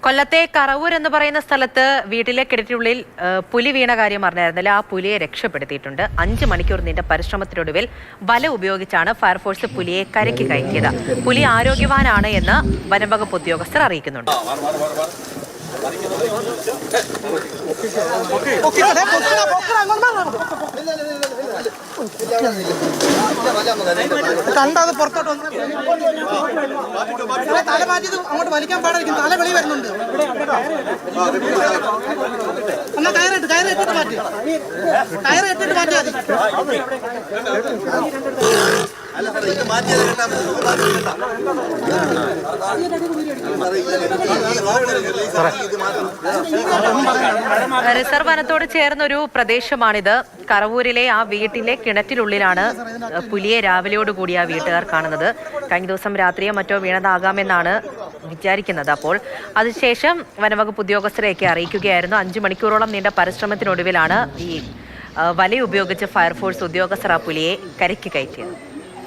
കൊല്ലത്തെ കറവൂർ എന്ന് പറയുന്ന സ്ഥലത്ത് വീട്ടിലെ കിണറ്റിനുള്ളിൽ പുലി വീണ കാര്യം അറിഞ്ഞായിരുന്നില്ല. ആ പുലിയെ രക്ഷപ്പെടുത്തിയിട്ടുണ്ട്. 5 മണിക്കൂർ നീണ്ട പരിശ്രമത്തിനൊടുവിൽ വല ഉപയോഗിച്ചാണ് ഫയർഫോഴ്സ് പുലിയെ കരയ്ക്ക് കയറ്റിയത്. പുലി ആരോഗ്യവാനാണ് എന്ന് വനംവകുപ്പ് ഉദ്യോഗസ്ഥർ അറിയിക്കുന്നുണ്ട്. കണ്ടത് പുറത്തോട്ട് തല മാറ്റിയത് അങ്ങോട്ട് വലിക്കാൻ പാടായിരിക്കും. തല വെളി വരുന്നുണ്ട്. എന്നാ കയറിട്ടിട്ട് മാറ്റി റിസർവ് വനത്തോട് ചേർന്നൊരു പ്രദേശമാണിത്. കറവൂരിലെ ആ വീട്ടിലെ കിണറ്റിനുള്ളിലാണ് പുലിയെ രാവിലെയോടുകൂടി ആ വീട്ടുകാർ കാണുന്നത്. കഴിഞ്ഞ ദിവസം രാത്രിയോ മറ്റോ വീണതാകാമെന്നാണ് വിചാരിക്കുന്നത്. അപ്പോൾ അതിനുശേഷം വനവകുപ്പ് ഉദ്യോഗസ്ഥരെയൊക്കെ അറിയിക്കുകയായിരുന്നു. 5 മണിക്കൂറോളം നീണ്ട പരിശ്രമത്തിനൊടുവിലാണ് ഈ വല ഉപയോഗിച്ച് ഫയർഫോഴ്സ് ഉദ്യോഗസ്ഥർ ആ പുലിയെ കരയ്ക്ക് കയറ്റിയത്.